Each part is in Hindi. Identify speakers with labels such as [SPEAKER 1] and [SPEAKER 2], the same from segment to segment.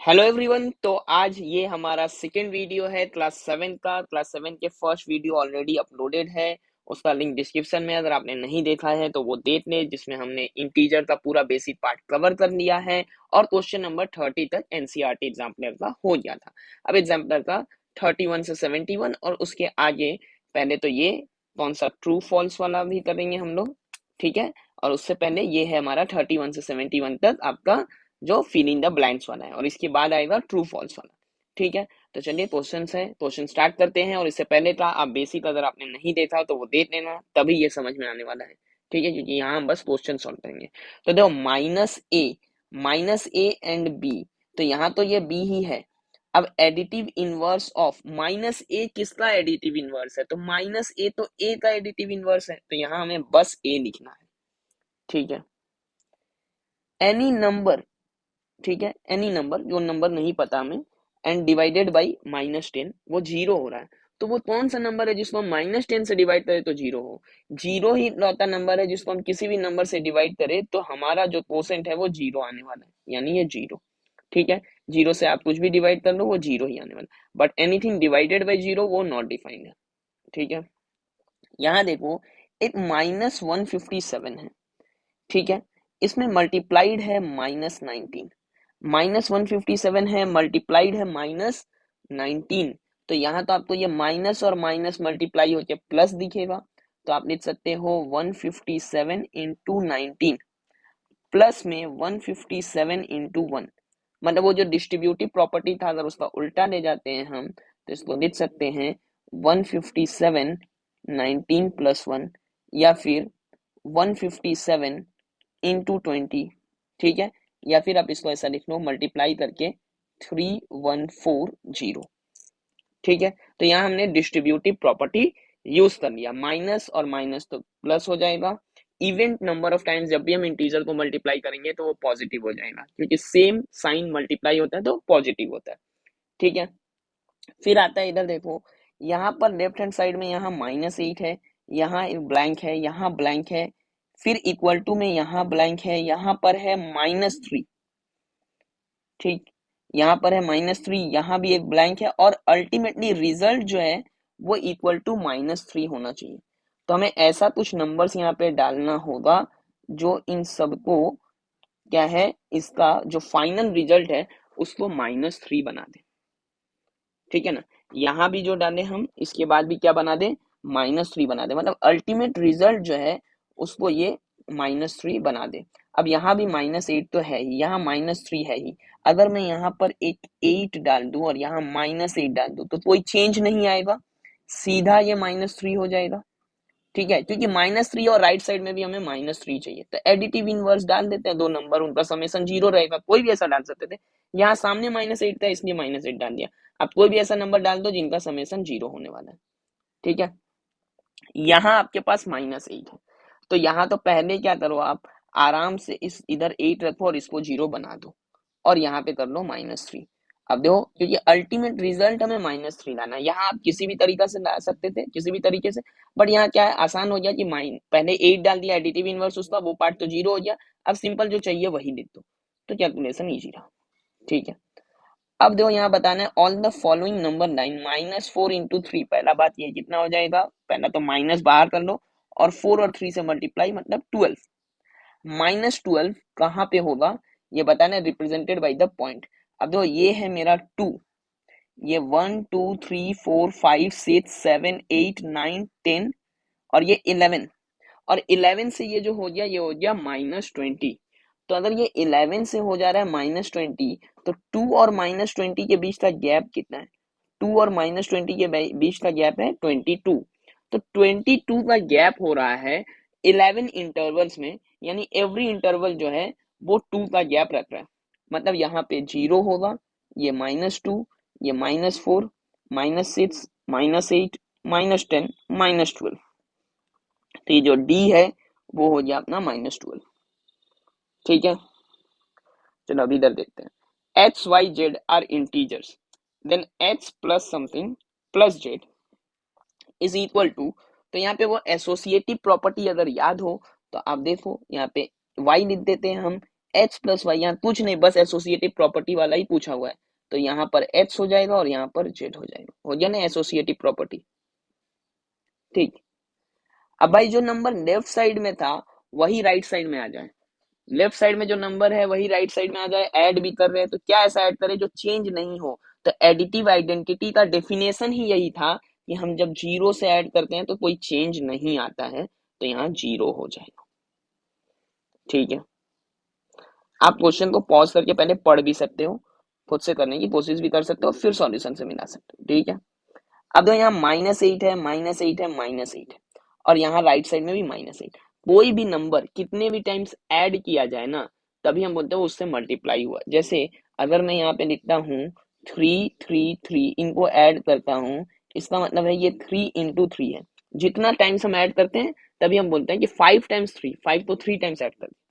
[SPEAKER 1] Hello everyone. तो आज ये हमारा सेकेंड वीडियो है क्लास 7 का। क्लास 7 के फर्स्ट वीडियो ऑलरेडी अपलोडेड है, उसका लिंक डिस्क्रिप्शन में, अगर आपने नहीं देखा है तो वो देख ले, जिसमें हमने इंटीजर का पूरा बेसिक पार्ट कवर कर लिया है और क्वेश्चन नंबर 30 तक एनसीईआरटी एग्जाम्पलर का हो गया था। अब एग्जाम्पलर का 31 से 71 और उसके आगे पहले तो ये कौन सा ट्रू फॉल्स वाला भी करेंगे हम लोग, ठीक है। और उससे पहले ये है हमारा 31 से 71 तक आपका जो फिल इन द ब्लैंक्स वाला है, और इसके बाद आएगा ट्रू फॉल्स वाला, ठीक है। तो चलिए क्वेश्चंस है, क्वेश्चन स्टार्ट करते हैं। और इससे पहले का आप बेसिक अगर आपने नहीं देखा तो वो देख लेना, तभी ये समझ में आने वाला है, ठीक है, क्योंकि यहाँ हम बस क्वेश्चन सॉल्व करेंगे। तो देखो माइनस ए एंड बी, तो यहाँ तो ये बी ही है। अब एडिटिव इनवर्स ऑफ माइनस ए किसका एडिटिव इनवर्स है, तो माइनस ए तो ए का एडिटिव इनवर्स है, तो यहाँ हमें बस ए लिखना है, ठीक है। एनी नंबर, ठीक है, एनी नंबर, जो नंबर नहीं पता हमें, एंड डिवाइडेड बाई -10, वो जीरो हो रहा है। तो वो कौन सा नंबर है जिसको हम -10 से डिवाइड करें तो जीरो हो? जीरो ही लौता नंबर है जिसको हम किसी भी नंबर से डिवाइड करें तो हमारा जो कोसेंट है वो जीरो आने वाला है, यानी ये जीरो, ठीक है। जीरो से आप कुछ भी डिवाइड कर लो वो जीरो ही आने वाला, but anything divided by zero वो नॉट डिफाइंड है, ठीक है। यहाँ देखो एक -157 है, ठीक है। इसमें मल्टीप्लाइड है -19, -157 है, मल्टीप्लाइड है -19। तो यहाँ तो आपको ये माइनस और माइनस मल्टीप्लाई होकर प्लस दिखेगा, तो आप लिख सकते हो 157 इंटू 19 प्लस में 157 इंटू 1, मतलब वो जो डिस्ट्रीब्यूटिव प्रॉपर्टी था अगर उसका उल्टा ले जाते हैं हम तो इसको लिख सकते हैं 157 19 प्लस 1, या फिर 157 इंटू 20, ठीक है। या फिर आप इसको ऐसा लिख लो मल्टीप्लाई करके 3140, ठीक है। तो यहाँ हमने डिस्ट्रीब्यूटिव प्रॉपर्टी यूज कर लिया, माइनस और माइनस तो प्लस हो जाएगा। इवेंट नंबर ऑफ टाइम्स जब भी हम इंटीजर को मल्टीप्लाई करेंगे तो वो पॉजिटिव हो जाएगा, क्योंकि सेम साइन मल्टीप्लाई होता है तो पॉजिटिव होता है, ठीक है। फिर आता है इधर देखो, यहाँ पर लेफ्ट हैंड साइड में यहाँ -8 है, यहाँ एक ब्लैंक है, यहाँ ब्लैंक है, फिर इक्वल टू में यहाँ ब्लैंक है, यहाँ पर है -3, ठीक, यहाँ पर है -3, यहाँ भी एक ब्लैंक है, और अल्टीमेटली रिजल्ट जो है वो इक्वल टू -3 होना चाहिए। तो हमें ऐसा कुछ नंबर्स यहाँ पे डालना होगा जो इन सबको क्या है, इसका जो फाइनल रिजल्ट है उसको -3 बना दे, ठीक है ना। यहाँ भी जो डाले हम इसके बाद भी क्या बना दे, -3 बना दे, मतलब अल्टीमेट रिजल्ट जो है उसको ये -3 बना दे। अब यहाँ भी -8 तो है ही, यहाँ -3 है ही, अगर मैं यहाँ पर एक 8 डाल दूं और यहाँ -8 डाल दूं तो कोई चेंज नहीं आएगा, सीधा ये -3 हो जाएगा, ठीक है, क्योंकि -3 और राइट साइड में भी हमें -3 चाहिए। तो एडिटिव इनवर्स डाल देते हैं, दो नंबर उनका समेशन जीरो रहेगा, कोई भी ऐसा डाल सकते थे। यहाँ सामने -8 था इसलिए -8 डाल दिया। आप कोई भी ऐसा नंबर डाल दो जिनका समेशन जीरो होने वाला है, ठीक है। यहाँ आपके पास -8 है, तो यहाँ तो पहले क्या करो, आप आराम से इस इधर 8 रखो और इसको जीरो बना दो, और यहाँ पे कर लो -3। अब देखो, क्योंकि अल्टीमेट रिजल्ट हमें -3 लाना है, यहाँ आप किसी भी तरीका से ला सकते थे, किसी भी तरीके से, बट यहाँ क्या है, आसान हो गया कि पहले 8 डाल दिया, एडिटिव इनवर्स उसका वो पार्ट तो जीरो हो गया, अब सिंपल जो चाहिए वही लिख दो, तो कैलकुलेशन ईजी रहा, ठीक है। अब देखो यहाँ बताना है all the following number line -4 into 3, पहला बात ये कितना हो जाएगा, पहला तो माइनस बाहर कर लो और 4 और 3 से मल्टीप्लाई मतलब 12। -12 कहाँ पे होगा ये बताना है, रिप्रेजेंटेड बाई द पॉइंट। अब देखो ये है मेरा 2, ये 1 2 3 4 5 6 7 8 9 10 और ये 11, और 11 से ये जो हो गया ये हो गया -20। तो अगर ये 11 से हो जा रहा है -20, तो 2 और -20 के बीच का गैप कितना है, 2 और -20 के बीच का गैप है 22। तो 22 का गैप हो रहा है 11 इंटरवल्स में, यानी एवरी इंटरवल जो है वो 2 का गैप रख रहा है, मतलब यहाँ पे 0 होगा, ये -2, ये -4, -6, -8, -10, -12। तो ये जो डी है वो हो गया अपना -12, ठीक है। चलो अभी इधर देखते हैं, X Y Z are integers, then X plus something plus Z is equal to, तो यहाँ पे वो एसोसिएटिव प्रॉपर्टी अगर याद हो तो आप देखो यहाँ पे y लिख देते हैं हम, एच प्लस वाई, यहाँ कुछ नहीं, बस एसोसिएटिव प्रॉपर्टी वाला ही पूछा हुआ है, तो यहाँ पर एच हो जाएगा और यहाँ पर जेड हो जाएगा, हो गया ना एसोसिएटिव प्रॉपर्टी। ठीक, अब भाई जो नंबर लेफ्ट साइड में था वही राइट साइड में आ जाए, लेफ्ट साइड में जो नंबर है वही राइट साइड में आ जाए, ऐड भी कर रहे हैं तो क्या ऐसा ऐड करें जो चेंज नहीं हो। तो एडिटिव आइडेंटिटी का डेफिनेशन ही यही था कि हम जब जीरो से ऐड करते हैं तो कोई चेंज नहीं आता है, तो यहाँ जीरो हो जाएगा। ठीक है, आप क्वेश्चन को पॉज करके पहले पढ़ भी सकते हो, खुद से करने की कोशिश भी कर सकते हो, फिर सॉल्यूशन से मिला सकते हो। ठीक है, अब तो यहाँ -8 है, -8 है, -8 है, और यहाँ राइट साइड में भी -8। कोई भी नंबर कितने भी टाइम्स ऐड किया जाए ना, तभी हम बोलते हैं उससे मल्टीप्लाई हुआ। जैसे अगर मैं यहाँ पे लिखता हूँ 3 3 3, इनको ऐड करता हूँ, इसका मतलब है ये 3 × 3 है। जितना टाइम्स हम ऐड करते हैं तभी हम बोलते हैं कि 5 × 3, 5 तो 3 टाइम्स ऐड करते हैं।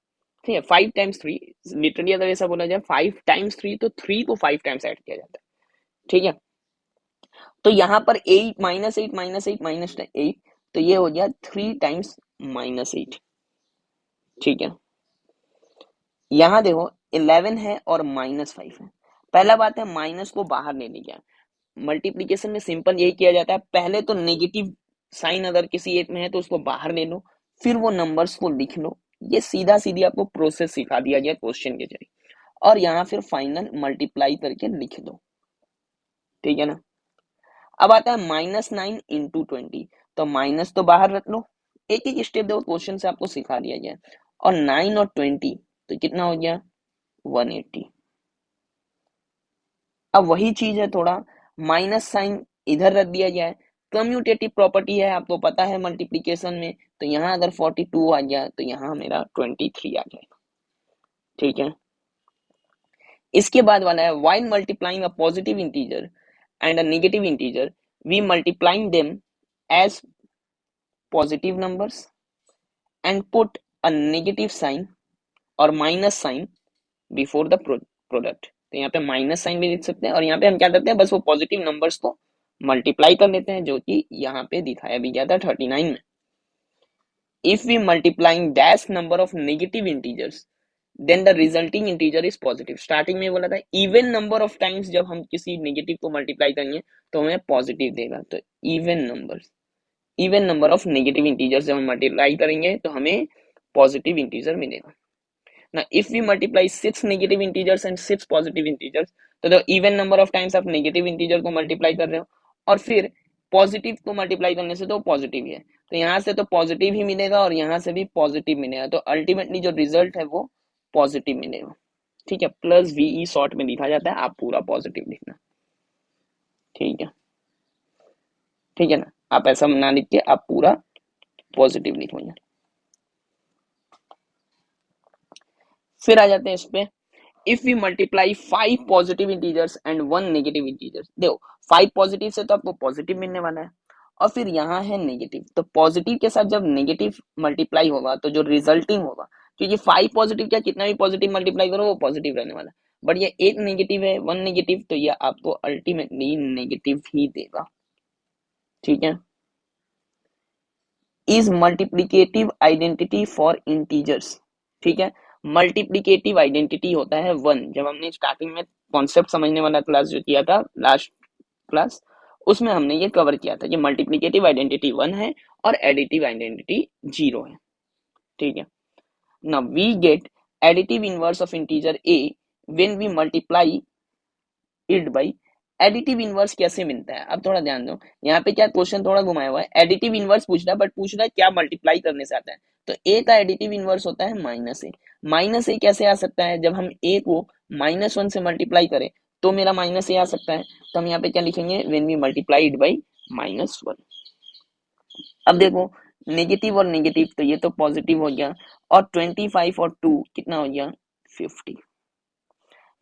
[SPEAKER 1] ठीक है, 5 × 3, लिटरली अगर ऐसा बोला जाए 5 × 3, तो 3 को 5 टाइम्स ऐड किया जाता है। ठीक है, तो यहाँ पर 8 -8 -8 -8, तो ये हो गया 3 टाइम्स -8। ठीक है, यहाँ देखो 11 है और -5 है। पहला बात है माइनस को बाहर लेने गया, मल्टीप्लीकेशन में सिंपल यही किया जाता है, पहले तो नेगेटिव साइन अगर किसी एक में है तो उसको बाहर ले लो, फिर वो नंबर्स को लिख लो। ये सीधा सीधी आपको प्रोसेस सिखा दिया गया क्वेश्चन के जरिए, और यहाँ फिर फाइनल मल्टीप्लाई करके लिख दो। ठीक है ना, अब आता है -9 × 20, तो माइनस तो बाहर रख लो, एक एक स्टेप देखो क्वेश्चन से आपको सिखा दिया गया, और 9 और 20 तो कितना हो गया 180। अब वही चीज है, थोड़ा माइनस साइन इधर रख दिया गया है, कम्यूटेटिव प्रॉपर्टी है आपको पता है मल्टीप्लीकेशन में, तो यहाँ अगर 42 आ गया तो यहाँ मेरा 23 आ जाएगा। ठीक है, इसके बाद वाला है while multiplying a positive integer and a negative integer we multiplying them as positive numbers and put a negative sign और minus sign before the product. तो यहाँ पे माइनस साइन भी लिख सकते हैं, और यहाँ पे हम क्या करते हैं बस वो पॉजिटिव नंबर्स को मल्टीप्लाई कर लेते हैं, जो कि यहाँ पे दिखाया भी गया था 39 में। If we multiplying dash number of negative integers then the resulting integer is positive. Starting में बोला था इवन नंबर ऑफ टाइम्स जब हम किसी नेगेटिव को मल्टीप्लाई करेंगे तो हमें पॉजिटिव देगा, तो even number of negative integers जब हम मल्टीप्लाई करेंगे तो हमें पॉजिटिव इंटीजर मिलेगा ना। If we multiply 6 negative integers and 6 positive integers, तो इवन नंबर ऑफ टाइम्स आप नेगेटिव इंटीजर को मल्टीप्लाई कर रहे हो, और फिर पॉजिटिव को मल्टीप्लाई करने से तो पॉजिटिव ही है, तो यहाँ से तो पॉजिटिव ही मिलेगा और यहाँ से भी पॉजिटिव मिलेगा, तो अल्टीमेटली जो रिजल्ट है वो पॉजिटिव मिलेगा। ठीक है, प्लस वीई शॉर्ट में लिखा जाता है, आप पूरा पॉजिटिव लिखना। ठीक है, ठीक है ना, आप ऐसा ना लिख के आप पूरा पॉजिटिव लिखोगे। फिर आ जाते हैं इस पे, if we multiply 5 positive integers and 1 negative integers, देखो 5 पॉजिटिव से तो आपको पॉजिटिव मिलने वाला है, और फिर यहाँ है नेगेटिव, तो पॉजिटिव के साथ जब नेगेटिव मल्टीप्लाई होगा तो जो रिजल्टिंग होगा, क्योंकि 5 पॉजिटिव क्या कितना भी पॉजिटिव मल्टीप्लाई करो वो पॉजिटिव रहने वाला है, बट ये एक नेगेटिव है 1 नेगेटिव, तो ये आपको अल्टीमेटली नेगेटिव ही देगा। ठीक है, is multiplicative identity for integers. ठीक है, मल्टीप्लीकेटिव आइडेंटिटी होता है 1, जब हमने स्टार्टिंग में कॉन्सेप्ट समझने वाला क्लास जो किया था लास्ट क्लास, उसमें हमने ये कवर किया था कि मल्टीप्लीकेटिव आइडेंटिटी 1 है और एडिटिव आइडेंटिटी 0 है। ठीक है, now we get additive inverse of integer a when we multiply it by additive inverse कैसे मिलता है। अब थोड़ा ध्यान दो, यहाँ पे क्या क्वेश्चन थोड़ा घुमाया हुआ है, एडिटिव इनवर्स पूछ रहा है, बट पूछ रहा है क्या मल्टीप्लाई करने से आता है, तो ए का एडिटिव इनवर्स होता है -a। -a कैसे आ सकता है, जब हम ए को -1 से मल्टीप्लाई करें तो मेरा -a आ सकता है, तो हम यहाँ पे क्या लिखेंगे, when we multiply it by -1। अब देखो नेगेटिव और नेगेटिव, तो ये तो पॉजिटिव हो गया, और 25 और 2 कितना हो गया 50।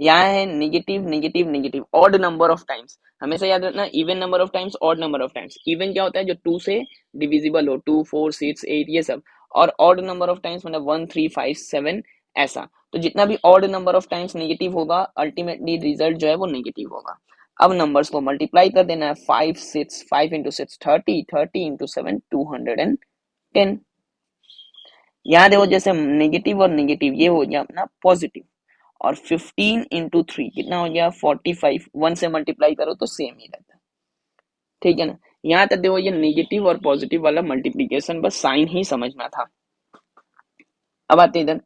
[SPEAKER 1] यहाँ है negative negative negative odd number of times, हमेशा याद रखना even number of times odd number of times. Even क्या होता है जो 2 से डिविजिबल हो, 2 4 6 8 ये सब, और ऑड नंबर ऑफ टाइम्स मतलब 1 3 5 7 ऐसा, तो जितना भी odd number of times negative होगा अल्टीमेटली रिजल्ट जो है वो नेगेटिव होगा। अब नंबर्स को मल्टीप्लाई कर देना है, 5 6 5 इंटू 6 30, 30 इंटू 7 210। यहाँ देखो जैसे नेगेटिव और नेगेटिव ये हो गया अपना पॉजिटिव, और 15 × 3 कितना हो गया 45, 1 से मल्टीप्लाई करो तो सेम ही रहता है, ठीक है ना। यहाँ तक देखो ये नेगेटिव और पॉजिटिव वाला मल्टीप्लीकेशन, बस साइन ही समझना था। अब आते इधर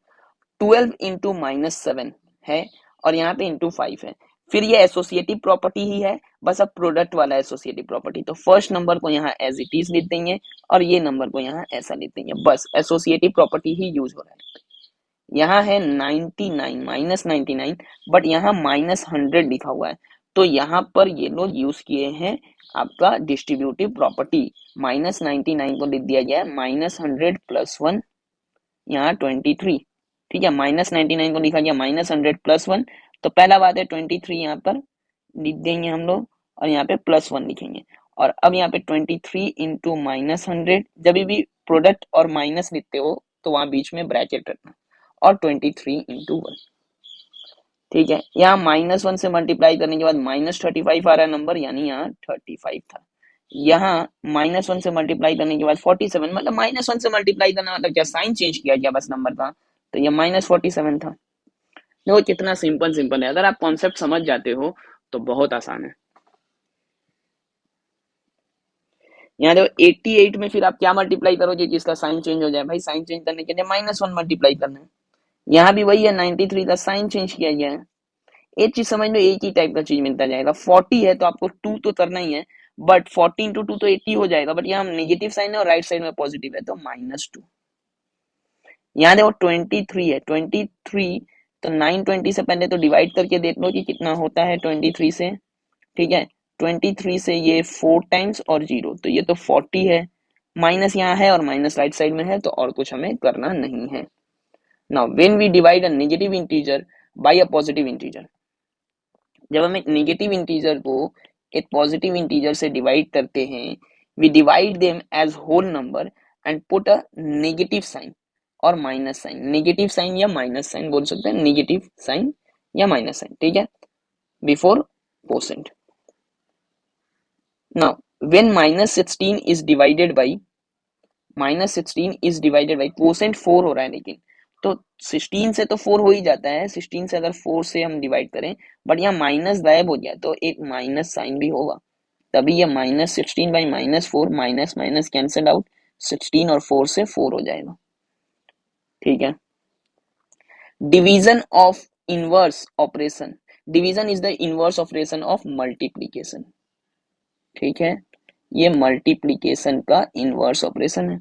[SPEAKER 1] 12 × -7 है और यहाँ पे ×5 है, फिर ये एसोसिएटिव प्रॉपर्टी ही है, बस अब प्रोडक्ट वाला एसोसिएटिव प्रॉपर्टी, तो फर्स्ट नंबर को यहाँ एज इट इज लिख देंगे और ये नंबर को यहाँ ऐसा लिख देंगे, बस एसोसिएटिव प्रॉपर्टी ही यूज हो रहा है। यहाँ है 99 -99, बट यहाँ -100 लिखा हुआ है, तो यहाँ पर ये लोग यूज किए हैं आपका डिस्ट्रीब्यूटिव प्रॉपर्टी। -99 को लिख दिया गया है -100 + 1, यहाँ 23, ठीक है। -99 को लिखा गया -100 + 1, तो पहला बात है 23 यहाँ पर लिख देंगे हम लोग और यहाँ पे +1 लिखेंगे। और अब यहाँ पे 23 × -100, जब भी प्रोडक्ट और माइनस लिखते हो तो वहां बीच में ब्रैकेट रखना, और 23 × 1, ठीक है। यहाँ -1 से मल्टीप्लाई करने के बाद -35 आ रहा है नंबर, यानी यहाँ 35 था। यहाँ -1 से मल्टीप्लाई करने के बाद 47, मतलब -1 से मल्टीप्लाई करना मतलब क्या, साइन चेंज किया गया बस नंबर का, तो ये -47 था। देखो कितना सिंपल सिंपल है, अगर आप कॉन्सेप्ट समझ जाते हो तो बहुत आसान है। यहाँ देखो 88 में फिर आप क्या मल्टीप्लाई करोगे जिसका साइन चेंज हो जाए, भाई साइन चेंज करने के लिए -1 मल्टीप्लाई करना है। यहाँ भी वही है, 93 का साइन चेंज किया गया है। एक चीज समझ लो, एक ही टाइप का चीज मिलता जाएगा। 40 है तो आपको 2 तो करना ही है, बट 40 × 2 तो 80 हो जाएगा, बट यहाँ नेगेटिव साइन है और राइट साइड में पॉजिटिव है तो -2। यहाँ देखो 23 है, 23 तो 920 से पहले तो डिवाइड करके देख लो कि कितना होता है 23 से, ठीक है। 23 से ये 4 टाइम्स और 0, तो ये तो 40 है, माइनस यहाँ है और माइनस राइट साइड में है, तो और कुछ हमें करना नहीं है। Now when we divide a negative integer by a positive integer, जब हम एक नेगेटिव इंटीजर को एक पॉजिटिव इंटीजर से डिवाइड करते हैं, we divide them as whole number and put a negative sign और माइनस साइन, नेगेटिव साइन या माइनस साइन बोल सकते हैं, नेगेटिव साइन या माइनस साइन, ठीक है, before percent. Now when -16 is divided by percent 4 हो रहा है, लेकिन तो 16 से तो 4 हो ही जाता है, 16 से अगर 4 से हम डिवाइड करें, बट यहाँ माइनस गायब हो गया तो एक माइनस साइन भी होगा, तभी ये -16/-4, माइनस माइनस कैंसल आउट, 16 और 4 से 4 हो जाएगा, ठीक है। Division of inverse operation, division is the inverse operation of multiplication, ठीक है, ये मल्टीप्लीकेशन का इनवर्स ऑपरेशन है।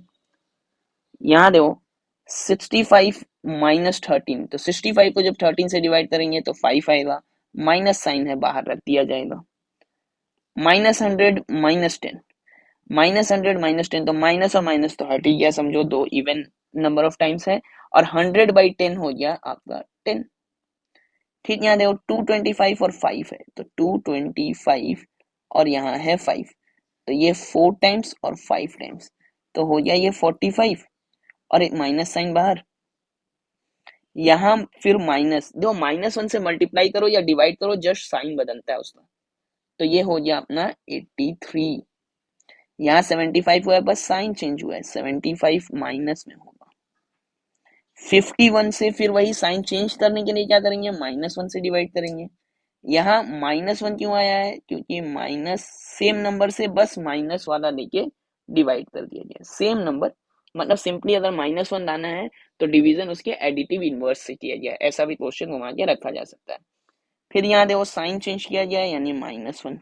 [SPEAKER 1] यहाँ देखो 65 -13, तो 65 को जब 13 से डिवाइड करेंगे तो 5 आएगा, माइनस साइन है बाहर रख दिया जाएगा। -100 -10, -100 -10, तो माइनस और माइनस तो हट ही गया, समझो दो इवन नंबर ऑफ टाइम्स है, और 100/10 हो गया आपका 10, ठीक। यहाँ देखो 225 और 5 है, तो 225 और यहाँ है 5, तो ये 4 टाइम्स और 5 टाइम्स, तो हो गया ये 45 और एक माइनस साइन बाहर। यहाँ फिर माइनस दो, -1 से मल्टीप्लाई करो या डिवाइड करो, जस्ट साइन बदलता है उसका, तो ये हो गया अपना 83। यहाँ 75 हुआ है, बस साइन चेंज हुआ है, 75 माइनस में होगा। 51 से फिर वही साइन चेंज करने के लिए क्या करेंगे, -1 से डिवाइड करेंगे। यहाँ -1 क्यों आया है, क्योंकि माइनस सेम नंबर से बस माइनस वाला लेके डिवाइड कर दिया गया, सेम नंबर, मतलब सिंपली अगर -1 लाना है तो डिवीजन उसके एडिटिव इनवर्स से किया गया, ऐसा भी क्वेश्चन घुमा के रखा जा सकता है। फिर यहाँ देखो साइन चेंज किया गया है, यानी -1,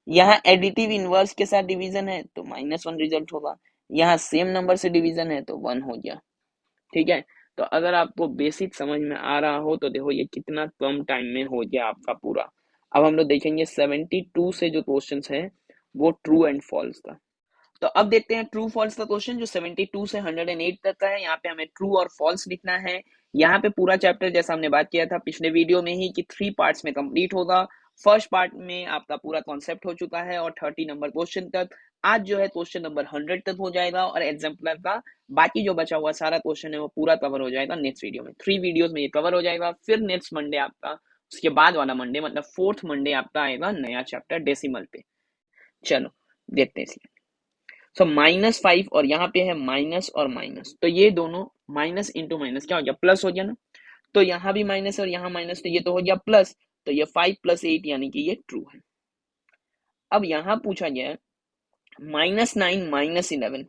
[SPEAKER 1] यहाँ एडिटिव इनवर्स के साथ डिवीजन है तो -1 रिजल्ट होगा, यहाँ सेम नंबर से डिवीजन है तो 1 हो गया, ठीक है। तो अगर आपको बेसिक समझ में आ रहा हो तो देखो ये कितना कम टाइम में हो गया आपका पूरा। अब हम लोग देखेंगे 72 से जो क्वेश्चंस है वो ट्रू एंड फॉल्स का। तो अब देखते हैं ट्रू फॉल्स का क्वेश्चन, जो 72 से 108 तक का है। यहाँ पे हमें ट्रू और फॉल्स लिखना है। यहाँ पे पूरा चैप्टर जैसा हमने बात किया था पिछले वीडियो में ही कि 3 पार्ट्स में कंप्लीट होगा। फर्स्ट पार्ट में आपका पूरा कॉन्सेप्ट हो चुका है और 30 नंबर क्वेश्चन तक। आज जो है क्वेश्चन नंबर 100 तक हो जाएगा और एग्जाम्पलर का बाकी जो बचा हुआ सारा क्वेश्चन है वो पूरा कवर हो जाएगा नेक्स्ट वीडियो में। 3 वीडियोस में ये कवर हो जाएगा। फिर नेक्स्ट मंडे आपका, उसके बाद वाला मंडे मतलब 4th मंडे आपका आएगा नया चैप्टर डेसिमल पे। चलो देखते हैं इसलिए। सो -5 और यहाँ पे है माइनस और माइनस, तो ये दोनों माइनस इंटू माइनस क्या हो गया, प्लस हो गया ना। तो यहाँ भी माइनस और यहाँ माइनस, तो ये तो हो गया प्लस, तो ये 5 + 8 यानी कि ये ट्रू है। अब यहाँ पूछा गया है -9 - 11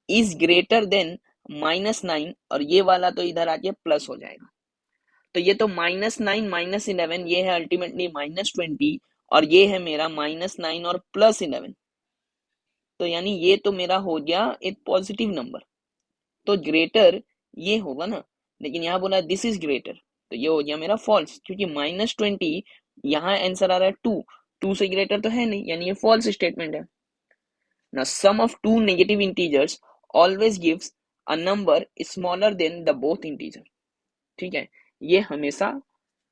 [SPEAKER 1] इज ग्रेटर देन -9, और ये वाला तो इधर आके प्लस हो जाएगा। तो ये तो -9 - 11, ये है अल्टीमेटली -20, और ये है मेरा -9 और +11। तो यानी ये तो मेरा हो गया एक पॉजिटिव नंबर, तो ग्रेटर ये होगा ना। लेकिन यहाँ बोला दिस इज ग्रेटर, तो ये हो गया मेरा फॉल्स, क्योंकि -20 यहाँ आंसर आ रहा है 2, 2 से ग्रेटर तो है नहीं, यानी ये फॉल्स स्टेटमेंट है ना। Sum of two negative integers always gives a number smaller than the both integer. ठीक है, ये हमेशा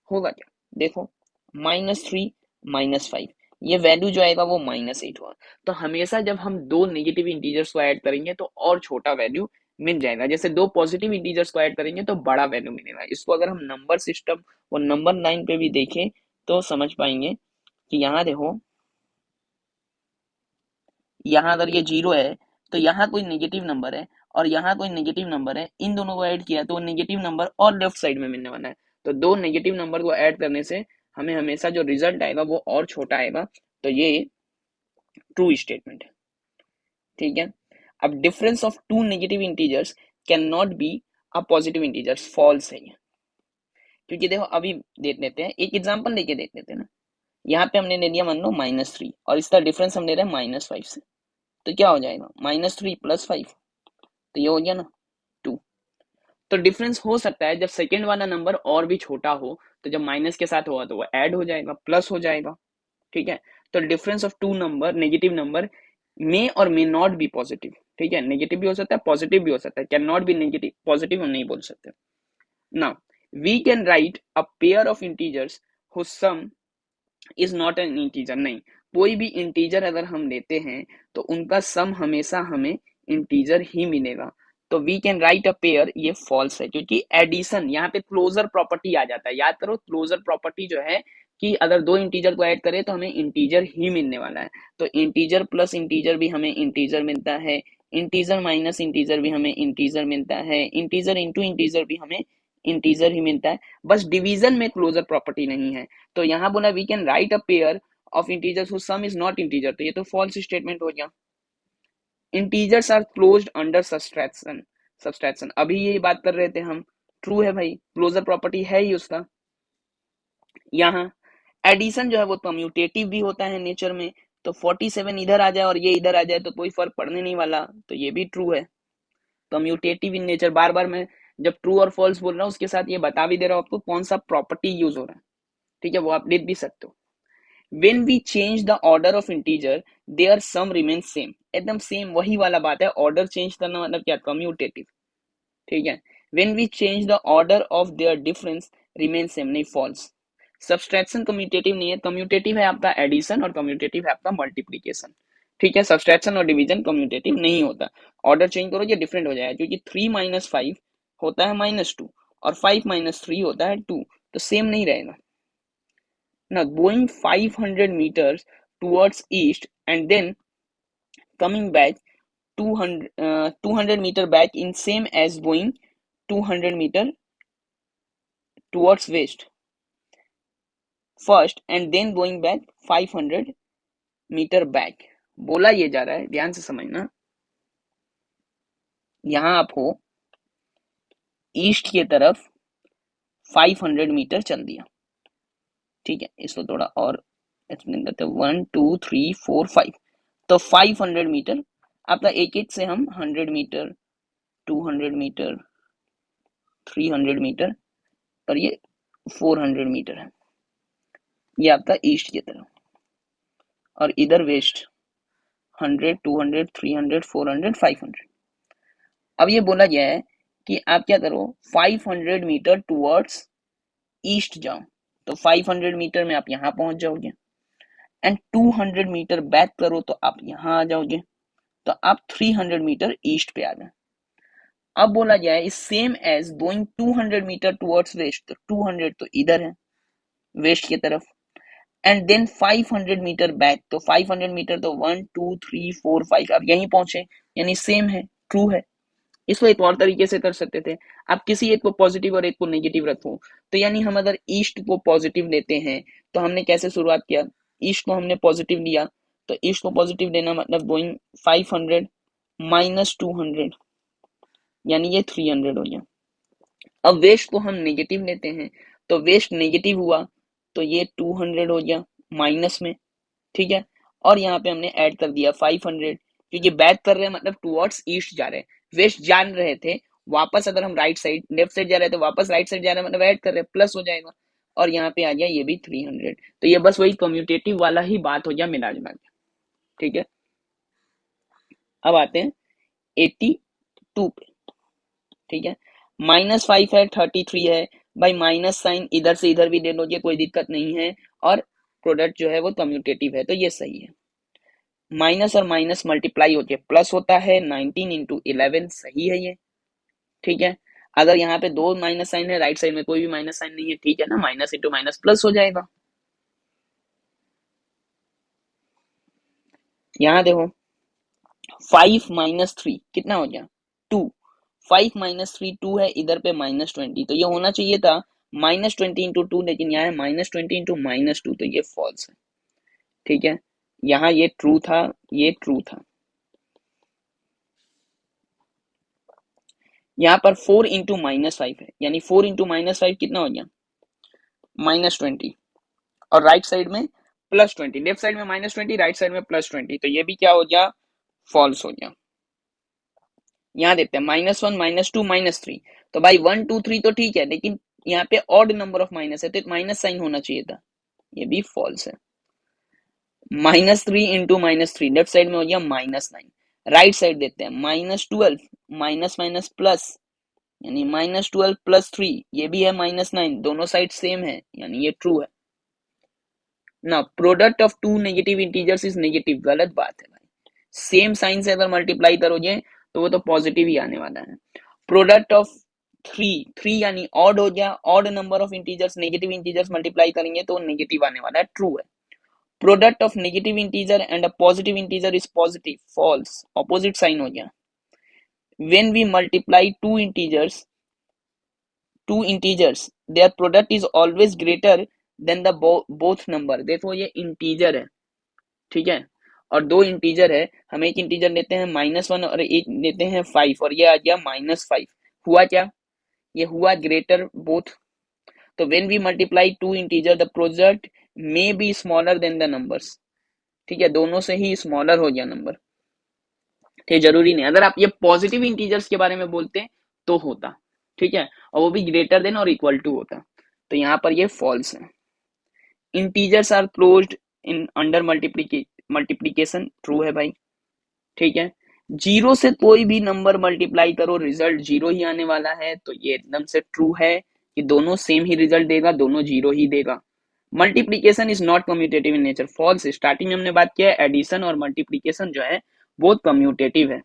[SPEAKER 1] होगा क्या, देखो -3 -5, ये वैल्यू जो आएगा वो -8 होगा। तो हमेशा जब हम दो नेगेटिव इंटीजर्स को ऐड करेंगे तो और छोटा वैल्यू मिल जाएगा, जैसे दो पॉजिटिव इंटीजर्स को ऐड करेंगे तो बड़ा वैल्यू मिलेगा। इसको अगर हम नंबर सिस्टम और नंबर लाइन पे भी देखें तो समझ पाएंगे कि यहाँ देखो, यहाँ अगर ये 0 है तो यहाँ कोई नेगेटिव नंबर है और यहाँ कोई नेगेटिव नंबर है, इन दोनों को ऐड किया तो नेगेटिव नंबर और लेफ्ट साइड में मिलने वाला है। तो दो नेगेटिव नंबर को ऐड करने से हमें हमेशा जो रिजल्ट आएगा वो और छोटा आएगा, तो ये ट्रू स्टेटमेंट है। ठीक है, अब difference of two negative integers can not be a positive integers, false है ये। क्योंकि देखो अभी देख लेते हैं, एक एग्जांपल लेके देख लेते हैं ना। यहाँ पे हमने ले लिया मान लो -3 और इसका डिफरेंस हम ले रहे हैं -5 से, तो क्या हो जाएगा -3 + 5, तो ये हो गया ना 2। तो डिफरेंस हो सकता है जब सेकेंड वाला नंबर और भी छोटा हो, तो जब माइनस के साथ होगा तो वो ऐड हो जाएगा, प्लस हो जाएगा। ठीक है, तो difference of two number negative number may और मे नॉट बी पॉजिटिव। ठीक है, नेगेटिव भी हो सकता है पॉजिटिव भी हो सकता है, can not be negative positive हम नहीं बोल सकते। Now we can write a pair of integers whose sum is not an integer, नहीं, कोई भी इंटीजर अगर हम लेते हैं तो उनका सम हमेशा हमें इंटीजर ही मिलेगा। तो we can write a pair, ये फॉल्स है, क्योंकि एडिशन यहाँ पे क्लोजर प्रॉपर्टी आ जाता है। याद करो क्लोजर प्रॉपर्टी जो है कि अगर दो इंटीजर को ऐड करें तो हमें इंटीजर ही मिलने वाला है। तो इंटीजर प्लस इंटीजर भी हमें इंटीजर मिलता है, इंटीजर माइनस इंटीजर भी हमें इंटीजर मिलता है, इंटीजर इंटू इंटीजर भी हमें इंटीजर ही मिलता है। बस डिवीजन में क्लोजर प्रॉपर्टी नहीं है। तो यहाँ बोला we can write a pair of integers whose sum is not integer, तो ये तो फॉल्स स्टेटमेंट हो गया। Integers are closed under subtraction, subtraction अभी ये बात कर रहे थे हम, ट्रू है भाई, क्लोजर प्रॉपर्टी है ही उसका। यहाँ एडिशन जो है वो कम्यूटेटिव भी होता है नेचर में, तो 47 इधर आ जाए और ये इधर आ जाए तो कोई फर्क पड़ने नहीं वाला, तो ये भी ट्रू है। कम्यूटेटिव इन नेचर, बार बार मैं जब ट्रू और फॉल्स बोल रहा हूँ उसके साथ ये बता भी दे रहा हूँ आपको कौन सा प्रॉपर्टी यूज हो रहा है। ठीक है, वो आप लिख भी सकते हो। When we change the order of integer, their sum remains same, एकदम सेम वही वाला बात है। ऑर्डर चेंज करना मतलब क्या, कम्यूटेटिव। ठीक है, when we change the order of their difference remains same, नहीं फॉल्स। सब्सट्रैक्शन कम्यूटेटिव नहीं है, कम्यूटेटिव है आपका एडिशन और कम्यूटेटिव है आपका मल्टीप्लीकेशन। ठीक है, सब्सट्रैक्शन और डिवीजन कम्यूटेटिव नहीं होता। ऑर्डर चेंज करो ये डिफरेंट हो जाएगा, क्योंकि 3 - 5 होता है -2 और 5 - 3 होता है 2, तो सेम नहीं रहेगा। Now going 500 meters towards east and then coming back 200 meter back in same as going 200 meter towards west first and then going back 500 meter back। बोला ये जा रहा है, ध्यान से समझना, यहाँ आपको ईस्ट की तरफ 500 मीटर चल दिया। ठीक है, इसको थोड़ा और एक्सप्लेन करते हैं, 1 2 3 4 5, तो 500 मीटर आपका एक एक से हम 100 मीटर 200 मीटर 300 मीटर और ये 400 मीटर है, ये आपका ईस्ट की तरफ, और इधर वेस्ट 100 200 300 400 500। अब ये बोला गया है कि आप क्या करो 500 मीटर टुवर्ड्स ईस्ट जाओ, तो 500 मीटर में आप यहाँ पहुंच जाओगे, एंड 200 मीटर बैक करो तो आप यहाँ आ जाओगे, तो आप 300 मीटर ईस्ट पे आ गए। अब बोला गया है same as going 200 metre towards west, तो 200 तो इधर है वेस्ट की तरफ, एंड देन 500 मीटर बैक, तो 500 मीटर तो 1 2 3 4 5 आप यहीं पहुंचे, यानी सेम है, ट्रू है। इसको एक और तरीके से कर सकते थे, आप किसी एक को पॉजिटिव और एक को नेगेटिव रखो। तो यानी हम अगर ईस्ट को पॉजिटिव लेते हैं तो हमने कैसे शुरुआत किया, ईस्ट को हमने पॉजिटिव लिया, तो ईस्ट को पॉजिटिव लेना मतलब गोइंग 500 माइनस 200, यानी ये 300 हो गया। अब वेस्ट को हम नेगेटिव लेते हैं तो वेस्ट नेगेटिव हुआ तो ये 200 हो गया माइनस में, ठीक है। और यहाँ पे हमने ऐड कर दिया 500, क्योंकि बैक कर रहे हैं मतलब टुवर्ड्स ईस्ट जा रहे हैं, वेस्ट जान रहे थे, वापस अगर हम राइट साइड लेफ्ट साइड जा रहे हैं तो वापस राइट साइड जा रहे हैं मतलब ऐड कर रहे हैं, प्लस हो जाएगा। और यहाँ पे आ गया ये भी 300। तो ये बस वही कम्यूटेटिव वाला ही बात हो गया मिला जुला के, ठीक है। अब आते हैं 82 पे, ठीक है। -5 है, 33 है, भाई माइनस साइन इधर से इधर भी ले लोगे कोई दिक्कत नहीं है, और प्रोडक्ट जो है वो कम्यूटेटिव है तो ये सही है। माइनस और माइनस मल्टीप्लाई होके प्लस होता है, 19 इंटू 11 सही है ये, ठीक है। अगर यहाँ पे दो माइनस साइन है, राइट साइड में कोई भी माइनस साइन नहीं है, ठीक है ना, माइनस इंटू माइनस प्लस हो जाएगा। यहाँ देखो 5 माइनस 3 कितना हो गया 2, 5 माइनस 3 2 है, इधर पे -20, तो ये होना चाहिए था -20 इंटू 2, लेकिन यहाँ है -20 इंटू -2, तो ये फॉल्स है, ठीक है। यहाँ ये ट्रू था, ये ट्रू था। यहाँ पर 4 इंटू -5 है, यानी 4 इंटू -5 कितना हो गया -20, और राइट साइड में +20, लेफ्ट साइड में -20, राइट साइड में +20, तो ये भी क्या हो गया फॉल्स हो गया। यहाँ देखते हैं -1 -2 -3, तो भाई 1 2 3 तो ठीक है, लेकिन यहाँ पे ऑड नंबर ऑफ माइनस है तो माइनस साइन होना चाहिए था, ये भी फॉल्स है। -3 इंटू -3 लेफ्ट साइड में हो गया -9, राइट साइड देखते हैं -12 माइनस माइनस प्लस, यानी -12 प्लस 3, ये भी है -9, दोनों साइड सेम है यानी ये ट्रू है ना। Product of two negative integers is negative, गलत बात है भाई, सेम साइन से अगर मल्टीप्लाई करोगे तो वो तो पॉजिटिव ही आने वाला है। प्रोडक्ट ऑफ थ्री, थ्री यानी ऑड हो गया, odd number of integers negative integers multiply करेंगे तो नेगेटिव आने वाला है, ट्रू है। Product of negative integer and a positive integer is positive, false, opposite sign हो गया। When we multiply two integers their product is always greater than the both number, देखो ये इंटीजर है, ठीक है, और दो इंटीजर है, हम एक इंटीजर लेते हैं -1 और एक लेते हैं 5, और ये आ गया -5, हुआ क्या, ये हुआ ग्रेटर बोथ। तो when we multiply two integer the product may be smaller than the numbers, ठीक है, दोनों से ही स्मॉलर हो गया नंबर, ठीक, जरूरी नहीं, अगर आप ये पॉजिटिव इंटीजर्स के बारे में बोलते तो होता, ठीक है, और वो भी ग्रेटर देन और इक्वल टू होता, तो यहाँ पर ये फॉल्स है। Integers are closed in under multiplication, true है भाई, ठीक है। जीरो से कोई भी नंबर मल्टीप्लाई करो रिजल्ट जीरो ही आने वाला है, तो ये एकदम से ट्रू है कि दोनों सेम ही रिजल्ट देगा, दोनों जीरो ही देगा। Multiplication is not commutative in nature, false, starting में हमने बात किया है एडिशन और मल्टीप्लीकेशन जो है बहुत कम्यूटेटिव है।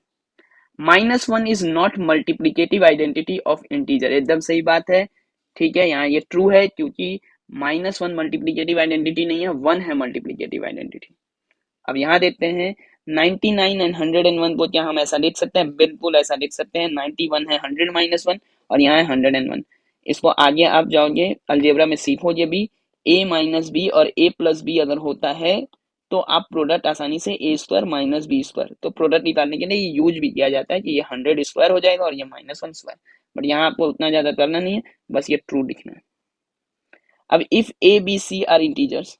[SPEAKER 1] -1 is not multiplicative identity of integer, एकदम सही बात है, ठीक है, यहाँ ये ट्रू है क्योंकि -1 मल्टीप्लीकेटिव आइडेंटिटी नहीं है, 1 है मल्टीप्लीकेटिव आइडेंटिटी। अब यहाँ देखते हैं 99 एंड 101 को क्या हम ऐसा लिख सकते हैं, बिल्कुल ऐसा लिख सकते हैं, 91 है 100 - 1 और यहाँ है 101। इसको आगे आप जाओगे अलजेब्रा में सीखोगे भी, a माइनस बी और a प्लस बी अगर होता है तो आप प्रोडक्ट आसानी से a square minus B square, तो प्रोडक्ट निकालने के लिए ये यूज भी किया जाता है कि ये 100 स्क्वायर हो जाएगा और ये -1 स्क्वायर, बट यहाँ आपको उतना ज्यादा करना नहीं है, बस ये ट्रू लिखना है। अब if a b c are integers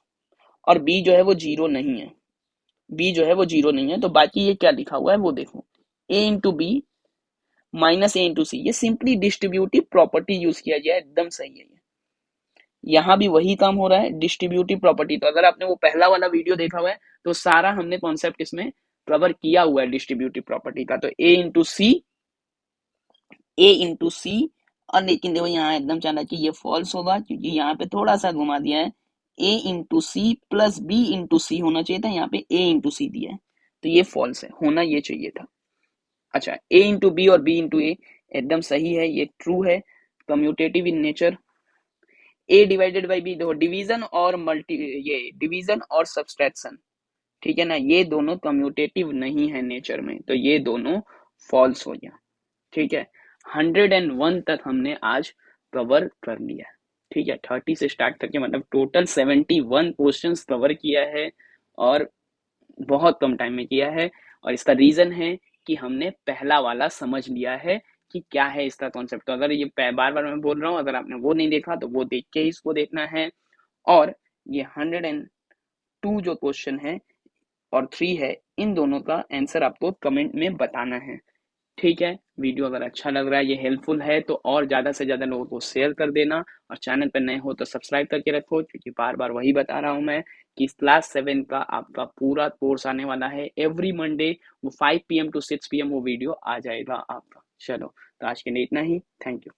[SPEAKER 1] और b जो है वो जीरो नहीं है, b जो है वो जीरो नहीं है, तो बाकी ये क्या लिखा हुआ है वो देखो, a into B minus A into C, ये सिंपली डिस्ट्रीब्यूटिव प्रॉपर्टी यूज किया गया है, एकदम सही है ये। यहाँ भी वही काम हो रहा है, डिस्ट्रीब्यूटिव प्रॉपर्टी, तो अगर आपने वो पहला वाला वीडियो देखा हुआ है तो सारा हमने कॉन्सेप्ट इसमें कवर किया हुआ है डिस्ट्रीब्यूटिव प्रॉपर्टी का। तो ए इंटू सी, और लेकिन देखो यहाँ एकदम चाणक्य ये फॉल्स होगा क्योंकि यहाँ पे थोड़ा सा घुमा दिया है, A into C plus B into C होना चाहिए था, यहाँ पे ए इंटू सी दिया है, तो ये फॉल्स है, होना ये चाहिए था। अच्छा, ए इंटू बी और बी इंटू ए एकदम सही है, ये ट्रू है, commutative in nature. A divided by B, देखो डिवीजन और ये डिवीजन और सब्सट्रैक्शन, ठीक है ना, ये दोनों कम्यूटेटिव नहीं है नेचर में, तो ये दोनों फॉल्स हो गया, ठीक है, 101 तक हमने आज कवर कर लिया। ठीक है, 30 से स्टार्ट करके मतलब टोटल 71 क्वेश्चंस कवर किया है, और बहुत कम टाइम में किया है। और इसका रीजन है कि हमने पहला वाला समझ लिया है कि क्या है इसका कॉन्सेप्ट। तो अगर ये बार बार मैं बोल रहा हूँ, अगर आपने वो नहीं देखा तो वो देख के ही इसको देखना है। और ये 102 जो क्वेश्चन है और 3 है, इन दोनों का आंसर आपको कमेंट में बताना है। ठीक है, वीडियो अगर अच्छा लग रहा है, ये हेल्पफुल है, तो और ज़्यादा से ज़्यादा लोगों को शेयर कर देना। और चैनल पर नए हो तो सब्सक्राइब करके रखो, क्योंकि बार बार वही बता रहा हूँ मैं कि क्लास 7 का आपका पूरा कोर्स आने वाला है एवरी मंडे। वो 5 PM to 6 PM वो वीडियो आ जाएगा आपका। चलो, तो आज के लिए इतना ही। Thank you.